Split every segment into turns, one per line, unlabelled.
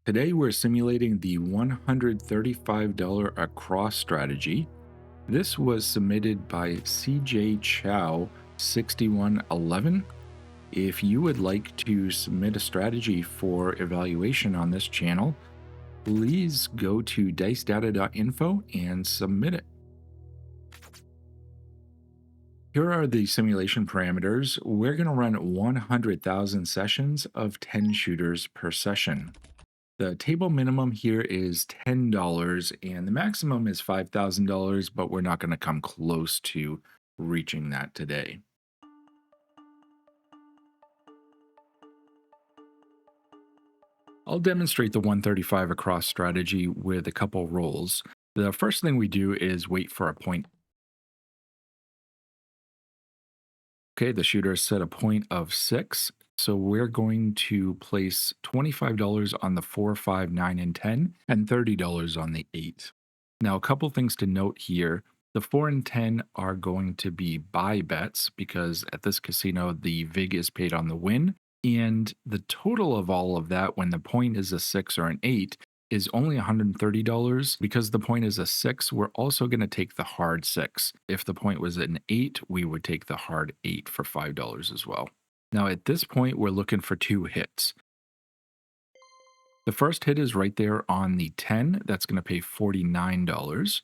Today we're simulating the $135 across strategy. This was submitted by CJ Chow 6111. If you would like to submit a strategy for evaluation on this channel, please go to dicedata.info and submit it. Here are the simulation parameters. We're going to run 100,000 sessions of 10 shooters per session. The table minimum here is $10 and the maximum is $5,000, but we're not going to come close to reaching that today. I'll demonstrate the 135 across strategy with a couple rolls. The first thing we do is wait for a point. Okay, the shooter set a point of 6. So we're going to place $25 on the 4, 5, 9, and 10, and $30 on the 8. Now, a couple things to note here. The 4 and 10 are going to be buy bets because at this casino, the VIG is paid on the win. And the total of all of that, when the point is a 6 or an 8, is only $130. Because the point is a 6, we're also going to take the hard 6. If the point was an 8, we would take the hard 8 for $5 as well. Now, at this point, we're looking for 2 hits. The first hit is right there on the 10. That's going to pay $49.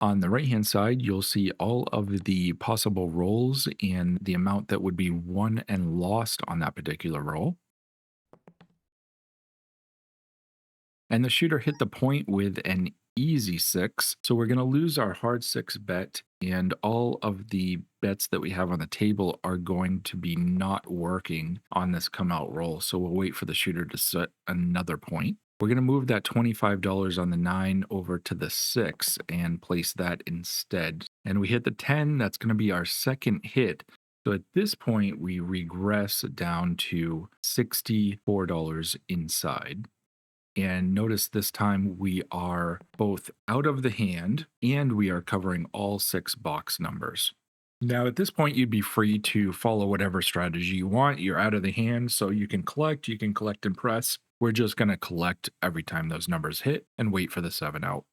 On the right-hand side, you'll see all of the possible rolls and the amount that would be won and lost on that particular roll. And the shooter hit the point with an easy 6. So we're going to lose our hard 6 bet, and all of the bets that we have on the table are going to be not working on this come out roll. So we'll wait for the shooter to set another point. We're going to move that $25 on the 9 over to the 6 and place that instead. And we hit the 10. That's going to be our second hit. So at this point, we regress down to $64 inside. And notice this time we are both out of the hand and we are covering all 6 box numbers. Now, at this point, you'd be free to follow whatever strategy you want. You're out of the hand, so you can collect and press. We're just going to collect every time those numbers hit and wait for the 7 out.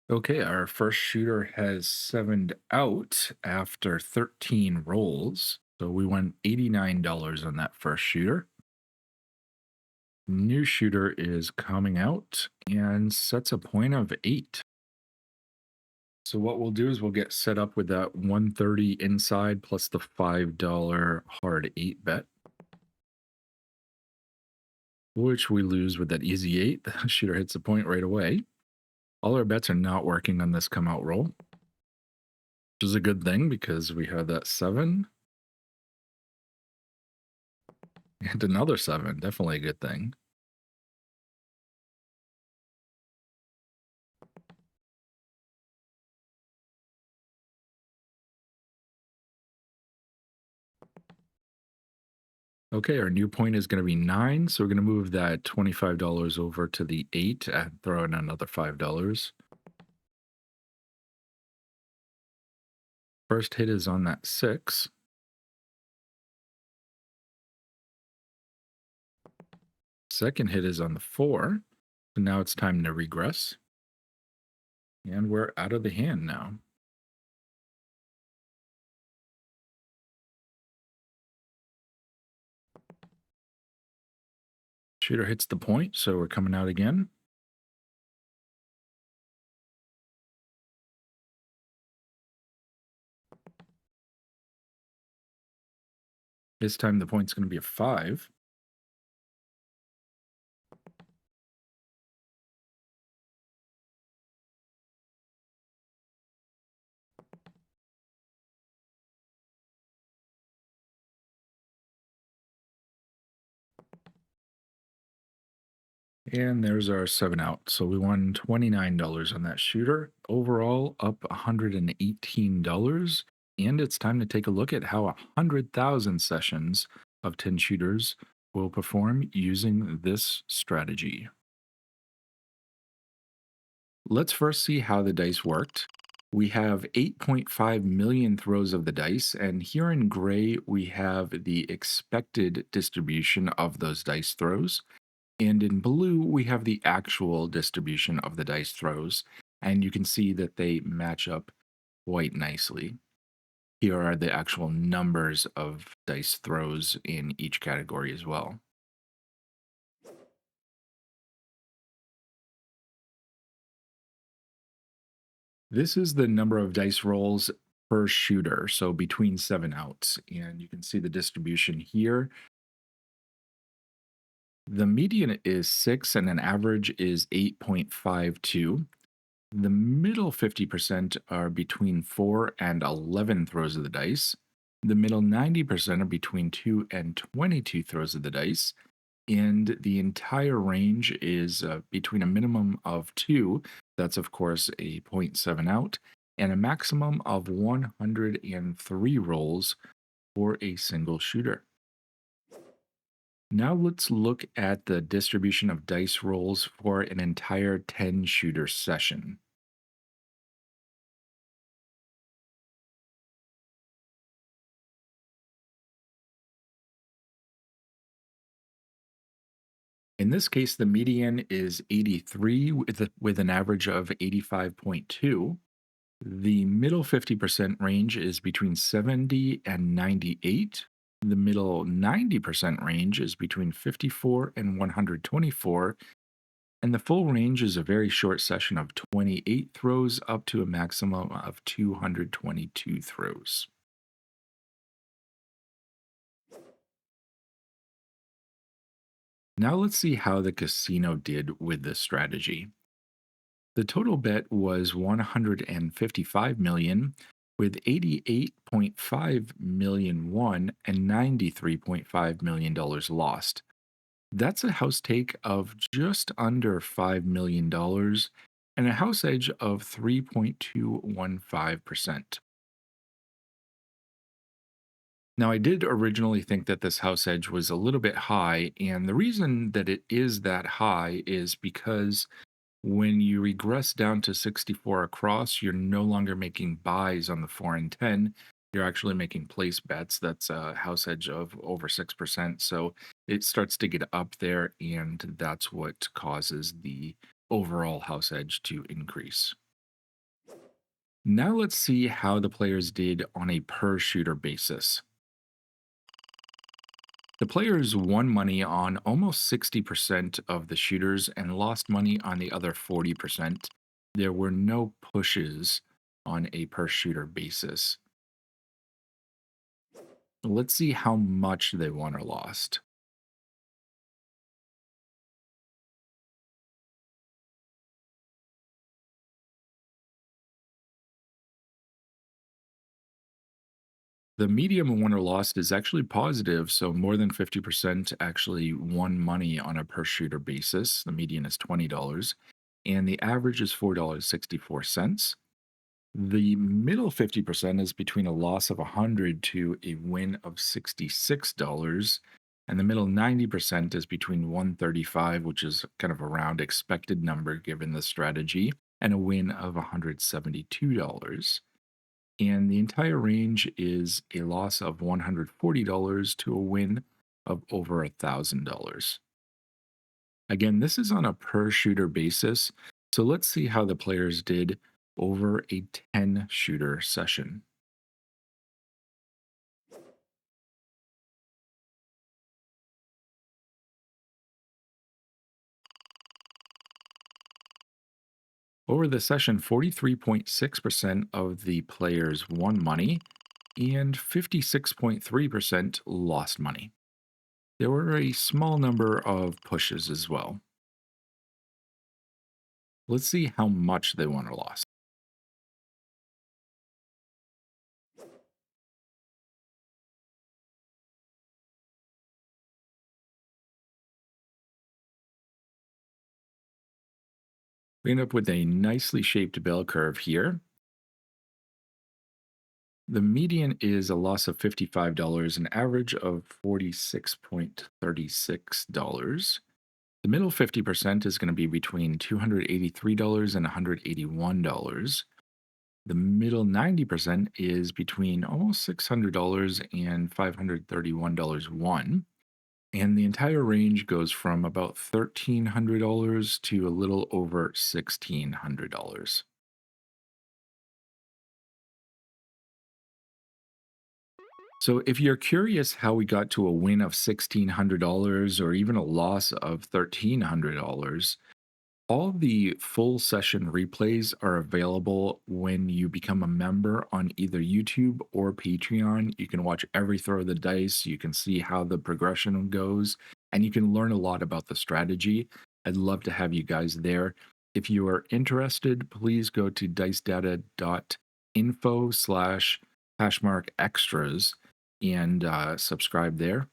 Okay, our first shooter has 7'd out after 13 rolls. So we won $89 on that first shooter. New shooter is coming out and sets a point of 8. So what we'll do is we'll get set up with that 130 inside plus the $5 hard 8 bet, which we lose with that easy 8. The shooter hits the point right away. All our bets are not working on this come out roll, which is a good thing because we have that 7 and another 7. Definitely a good thing. Okay, our new point is going to be 9. So we're going to move that $25 over to the 8 and throw in another $5. First hit is on that 6. Second hit is on the 4. So now it's time to regress. And we're out of the hand now. Shooter hits the point, so we're coming out again. This time the point's going to be a 5. And there's our 7 out. So we won $29 on that shooter. Overall, up $118. And it's time to take a look at how 100,000 sessions of 10 shooters will perform using this strategy. Let's first see how the dice worked. We have 8.5 million throws of the dice, and here in gray, we have the expected distribution of those dice throws. And in blue, we have the actual distribution of the dice throws, and you can see that they match up quite nicely. Here are the actual numbers of dice throws in each category as well. This is the number of dice rolls per shooter, so between 7 outs. And you can see the distribution here. The median is 6 and an average is 8.52. The middle 50% are between 4 and 11 throws of the dice. The middle 90% are between 2 and 22 throws of the dice. And the entire range is between a minimum of 2, that's of course a point 0.7 out, and a maximum of 103 rolls for a single shooter. Now let's look at the distribution of dice rolls for an entire 10 shooter session. In this case, the median is 83 with an average of 85.2. The middle 50% range is between 70 and 98. The middle 90% range is between 54 and 124. And the full range is a very short session of 28 throws up to a maximum of 222 throws. Now let's see how the casino did with this strategy. The total bet was 155 million with 88.5 million won and 93.5 million dollars lost. That's a house take of just under $5 million and a house edge of 3.215%. Now, I did originally think that this house edge was a little bit high, and the reason that it is that high is because when you regress down to 64 across, you're no longer making buys on the 4 and 10. You're actually making place bets. That's a house edge of over 6%. So it starts to get up there, and that's what causes the overall house edge to increase. Now let's see how the players did on a per shooter basis. The players won money on almost 60% of the shooters and lost money on the other 40%. There were no pushes on a per shooter basis. Let's see how much they won or lost. The medium won or lost is actually positive, so more than 50% actually won money on a per shooter basis. The median is $20, and the average is $4.64. The middle 50% is between a loss of 100 to a win of $66. And the middle 90% is between 135, which is kind of a round expected number given the strategy, and a win of $172. And the entire range is a loss of $140 to a win of over $1,000. Again, this is on a per shooter basis. So let's see how the players did over a 10 shooter session. Over the session, 43.6% of the players won money and 56.3% lost money. There were a small number of pushes as well. Let's see how much they won or lost. We end up with a nicely shaped bell curve here. The median is a loss of $55, an average of $46.36. The middle 50% is going to be between $283 and $181. The middle 90% is between almost $600 and $531 one. And the entire range goes from about $1,300 to a little over $1,600. So, if you're curious how we got to a win of $1,600 or even a loss of $1,300, all the full session replays are available when you become a member on either YouTube or Patreon. You can watch every throw of the dice, you can see how the progression goes, and you can learn a lot about the strategy. I'd love to have you guys there. If you are interested, please go to dicedata.info slash hashmark extras and subscribe there.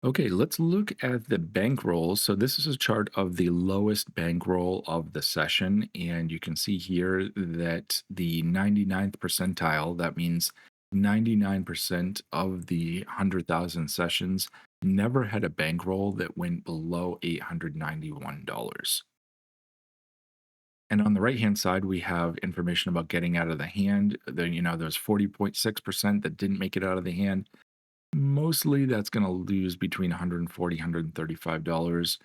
Okay, let's look at the bankroll. So this is a chart of the lowest bankroll of the session, and you can see here that the 99th percentile, that means 99% of the 100,000 sessions, never had a bankroll that went below $891. And on the right-hand side, we have information about getting out of the hand. There's 40.6% that didn't make it out of the hand. Mostly that's going to lose between $140, $135.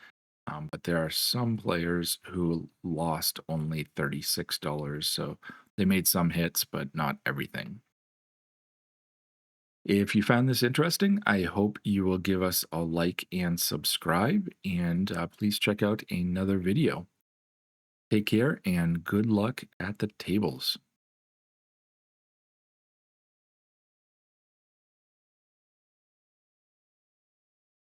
But there are some players who lost only $36. So they made some hits, but not everything. If you found this interesting, I hope you will give us a like and subscribe. And please check out another video. Take care and good luck at the tables.